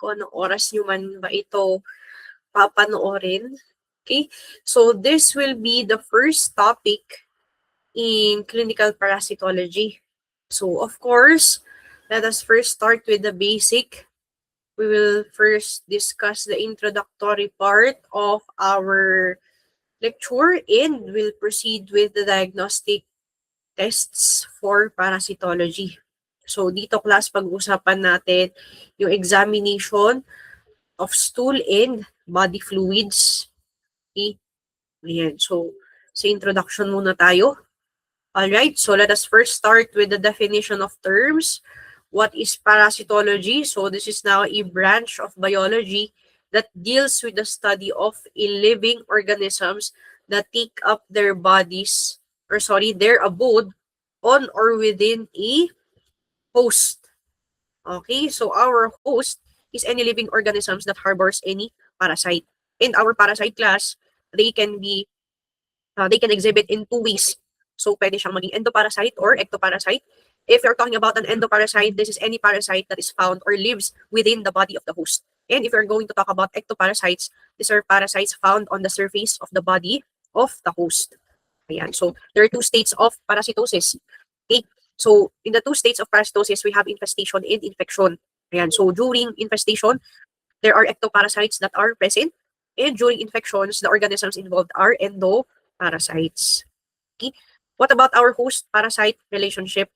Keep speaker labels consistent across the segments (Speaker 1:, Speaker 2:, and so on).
Speaker 1: kung anong oras nyo man ba ito papanoorin. Okay? So, this will be the first topic in clinical parasitology. So, of course, let us first start with the basic. We will first discuss the introductory part of our lecture and we'll proceed with the diagnostic tests for parasitology. So, dito class, pag-usapan natin yung examination of stool and body fluids. Okay? Ayan. So, sa introduction muna tayo. Alright, so let us first start with the definition of terms. What is parasitology? So this is now a branch of biology that deals with the study of living organisms that take up their their abode on or within a host. Okay, so our host is any living organisms that harbors any parasite. In our parasite class, they can exhibit in two ways. So, pwede siyang maging endoparasite or ectoparasite. If you're talking about an endoparasite, this is any parasite that is found or lives within the body of the host. And if you're going to talk about ectoparasites, these are parasites found on the surface of the body of the host. Ayan. So, there are two states of parasitosis. Okay. So, in the two states of parasitosis, we have infestation and infection. Ayan. So, during infestation, there are ectoparasites that are present. And during infections, the organisms involved are endoparasites. Okay. What about our host-parasite relationship?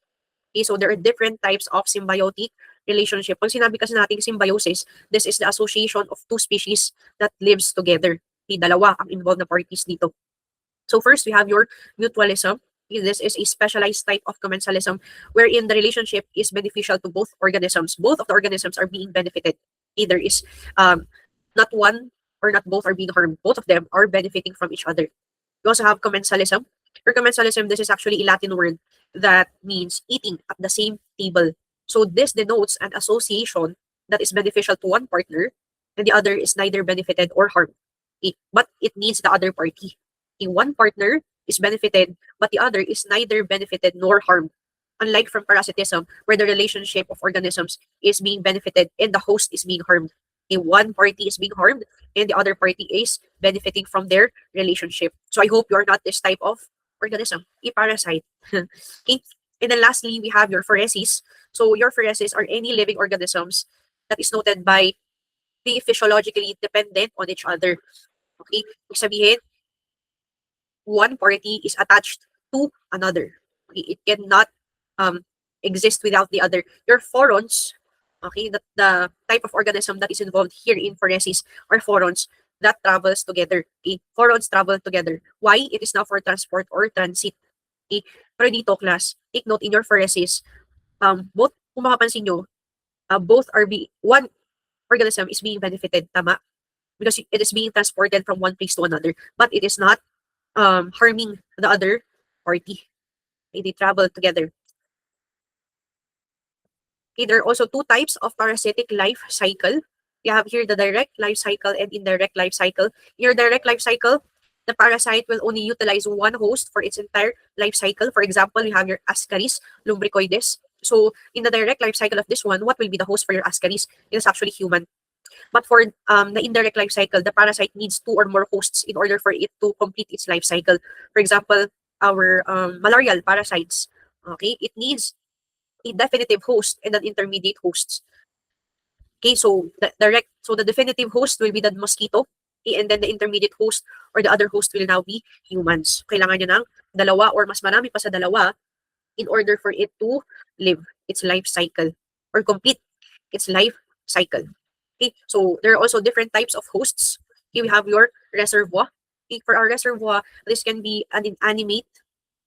Speaker 1: Okay, so there are different types of symbiotic relationship. Pag sinabi kasi natin symbiosis, this is the association of two species that lives together. Okay, dalawa ang involved na parties dito. So first, we have your mutualism. Okay, this is a specialized type of commensalism wherein the relationship is beneficial to both organisms. Both of the organisms are being benefited. Either is not one or not both are being harmed. Both of them are benefiting from each other. We also have commensalism. For commensalism, this is actually a Latin word that means eating at the same table. So this denotes an association that is beneficial to one partner and the other is neither benefited or harmed. Okay, but it needs the other party. Okay, one partner is benefited, but the other is neither benefited nor harmed. Unlike from parasitism, where the relationship of organisms is being benefited and the host is being harmed. Okay, one party is being harmed and the other party is benefiting from their relationship. So I hope you're not this type of organism, a parasite. Okay. And then lastly, we have your phareses. So your phareses are any living organisms that is noted by being physiologically dependent on each other. Okay. Ibig sabihin, one party is attached to another. Okay. It cannot exist without the other. Your phorons, okay, the type of organism that is involved here in phareses are phorons that travels together. Okay, phorons travel together. Why? It is now for transport or transit. Okay, pero dito class, take note in your phareses, both, kung makapansin nyo, both are one organism is being benefited, tama? Because it is being transported from one place to another, but it is not harming the other party. Okay, they travel together. Okay, there are also two types of parasitic life cycle. You have here the direct life cycle and indirect life cycle. In your direct life cycle, the parasite will only utilize one host for its entire life cycle. For example, you have your Ascaris lumbricoides. So in the direct life cycle of this one, what will be the host for your Ascaris? It is actually human. But for the indirect life cycle, the parasite needs two or more hosts in order for it to complete its life cycle. For example, our malarial parasites, okay, it needs a definitive host and an intermediate hosts. Okay, so the definitive host will be the mosquito, okay, and then the intermediate host or the other host will now be humans. Kailangan nyo ng dalawa or mas marami pa sa dalawa in order for it to live its life cycle or complete its life cycle. Okay, so there are also different types of hosts. Okay, we have your reservoir. Okay, for our reservoir, this can be an inanimate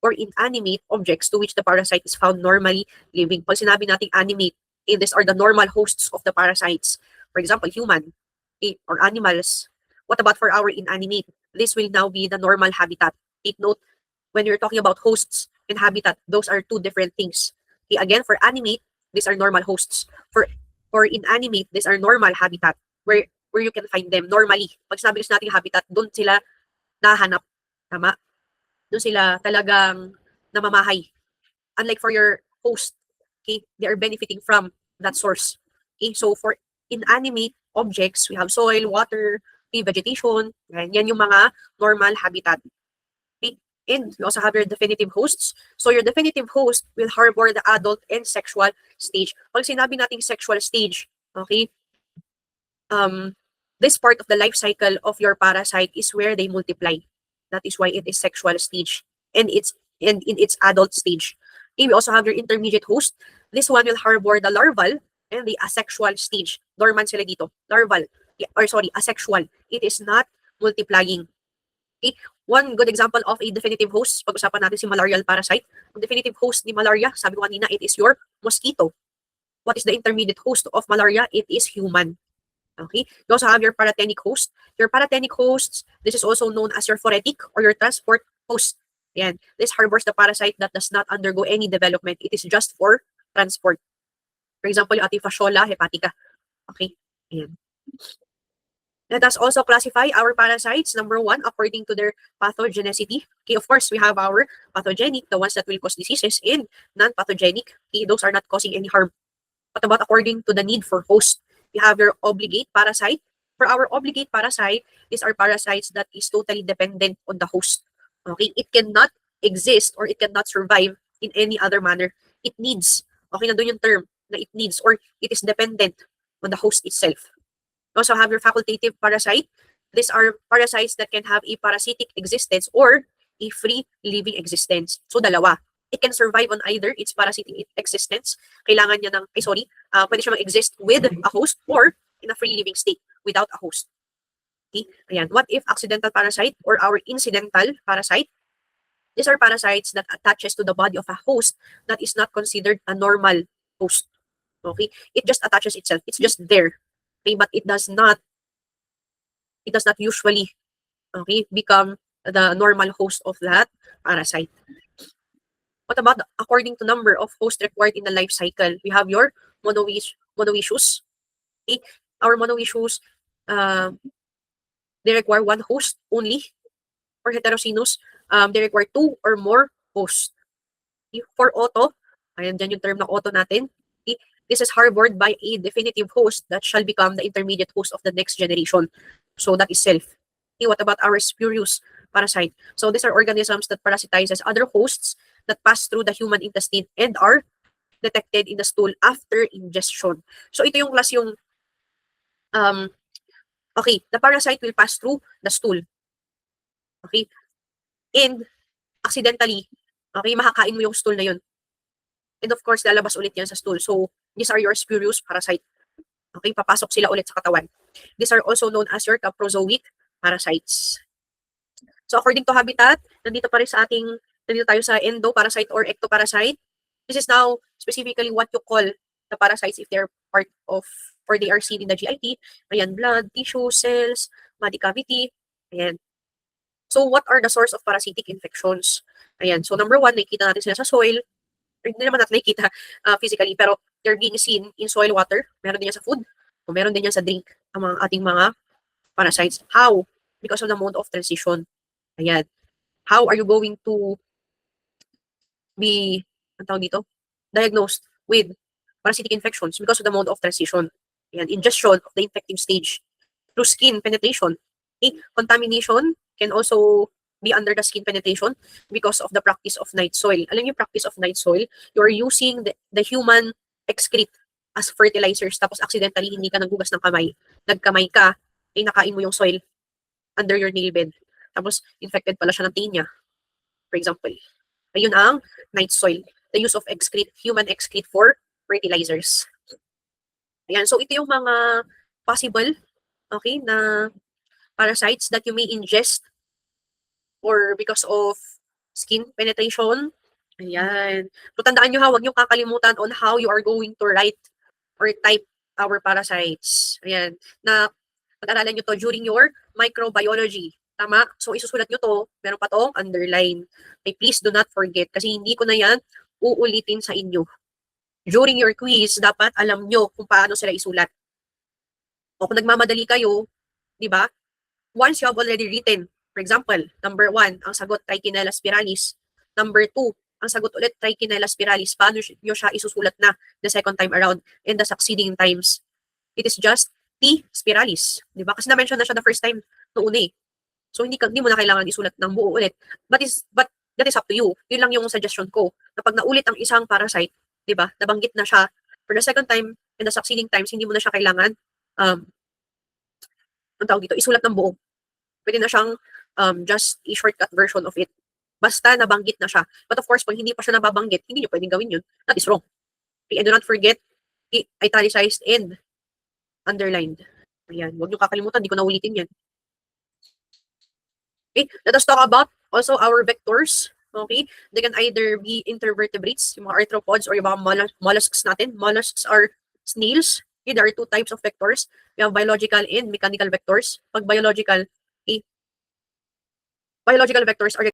Speaker 1: or inanimate objects to which the parasite is found normally living. Pag sinabi nating animate, these are the normal hosts of the parasites. For example, human or animals. What about for our inanimate? This will now be the normal habitat. Take note, when you're talking about hosts and habitat, those are two different things. Okay, again, for animate, these are normal hosts. For inanimate, these are normal habitat where you can find them normally. Pag sinabi kasi natin habitat, doon sila nahanap. Tama? Doon sila talagang namamahay. Unlike for your host, okay, they are benefiting from that source. Okay, so for inanimate objects, we have soil, water, vegetation. Yan yung mga normal habitat. Okay? And we also have your definitive hosts. So your definitive host will harbor the adult and sexual stage. Pag sinabi nating sexual stage, okay, this part of the life cycle of your parasite is where they multiply. That is why it is sexual stage and in its adult stage. Okay, we also have your intermediate host. This one will harbor the larval and the asexual stage. Dormant sila dito. Larval. Or sorry, asexual. It is not multiplying. Okay? One good example of a definitive host, pag-usapan natin si malarial parasite. Ang definitive host ni malaria, sabi ko kanina, it is your mosquito. What is the intermediate host of malaria? It is human. Okay? You also have your paratenic host. Your paratenic hosts, this is also known as your phoretic or your transport host. Ayan. This harbors the parasite that does not undergo any development. It is just for transport. For example, yung ating Fasciola hepatica. Okay? Ayan. Let us also classify our parasites, number one, according to their pathogenicity. Okay, of course, we have our pathogenic, the ones that will cause diseases, and non-pathogenic. Okay, those are not causing any harm. What about according to the need for host? We have your obligate parasite. For our obligate parasite, these are parasites that is totally dependent on the host. Okay, it cannot exist or it cannot survive in any other manner. It needs, okay, nandun yung term na it needs or it is dependent on the host itself. You also have your facultative parasite. These are parasites that can have a parasitic existence or a free living existence. So dalawa. It can survive on either its parasitic existence. Kailangan niya ng, pwede siya mag-exist with a host or in a free living state without a host. Okay? Ayan. What if accidental parasite or our incidental parasite? These are parasites that attaches to the body of a host that is not considered a normal host. Okay? It just attaches itself. It's just there. Okay? But it does not usually, okay, become the normal host of that parasite. What about according to number of hosts required in the life cycle? We have your monoecious. Okay? Our monoecious, they require one host only. For heterocinus, they require two or more hosts. Okay? For auto, ayan dyan yung term na auto natin. Okay? This is harbored by a definitive host that shall become the intermediate host of the next generation. So that is self. Okay? What about our spurious parasite? So these are organisms that parasitizes other hosts that pass through the human intestine and are detected in the stool after ingestion. So ito yung class yung okay, the parasite will pass through the stool. Okay? And accidentally, okay, makakain mo yung stool na yun. And of course, lalabas ulit yan sa stool. So these are your spurious parasite. Okay, papasok sila ulit sa katawan. These are also known as your caprozoic parasites. So according to habitat, nandito tayo sa endoparasite or ectoparasite. This is now specifically what you call the parasites if they're part of or they are seen in the GIT. Ayan, blood, tissue, cells, body cavity. Ayan. So what are the source of parasitic infections? Ayan. So number one, nakikita natin sila sa soil. Hindi naman natin nakikita physically, pero they're being seen in soil, water. Meron din yan sa food. O meron din yan sa drink ang mga ating mga parasites. How? Because of the mode of transition. Ayan. How are you going to be, diagnosed with parasitic infections? Because of the mode of transition. Ayan. Ingestion of the infective stage through skin penetration. Okay? Contamination can also be under the skin penetration because of the practice of night soil. Alam niyo yung practice of night soil? You are using the human excrete as fertilizers tapos accidentally hindi ka naghugas ng kamay. Nagkamay ka, ay nakain mo yung soil under your nail bed. Tapos infected pala siya ng tinya. For example. Ayun ang night soil. The use of excrete, human excrete for fertilizers. Ayan. So ito yung mga possible, okay, na parasites that you may ingest or because of skin penetration. Ayan. So tandaan nyo ha, huwag nyo kakalimutan on how you are going to write or type our parasites. Ayan. Na pag-aralan nyo to during your microbiology. Tama? So isusulat nyo to, meron pa tong underline. Okay, please do not forget kasi hindi ko na yan uulitin sa inyo. During your quiz, dapat alam nyo kung paano sila isulat. O kung nagmamadali kayo, di ba? Once you have already written, for example, number 1, ang sagot Trichinella spiralis. Number 2, ang sagot ulit Trichinella spiralis. Paano nyo siya isusulat na the second time around and the succeeding times? It is just T. spiralis. Di ba? Kasi na-mention na siya the first time noong una eh. So, hindi mo na kailangan isulat ng buo ulit. But that is up to you. Yun lang yung suggestion ko. Na pag naulit ang isang parasite, di ba, nabanggit na siya for the second time and the succeeding times, hindi mo na siya kailangan, ang tawag dito, isulat ng buo. Pwede na siyang just a shortcut version of it. Basta nabanggit na siya. But of course, pag hindi pa siya nababanggit, hindi nyo pwedeng gawin yun. That is wrong. Okay, and do not forget, italicized and underlined. Ayan, huwag nyo kakalimutan, hindi ko na ulitin yan. Okay, let us talk about also our vectors. Okay, they can either be intervertebrates, yung mga arthropods, or yung mga mollusks natin. Mollusks are snails. Okay, there are two types of vectors. We have biological and mechanical vectors. Pag biological, okay, biological vectors are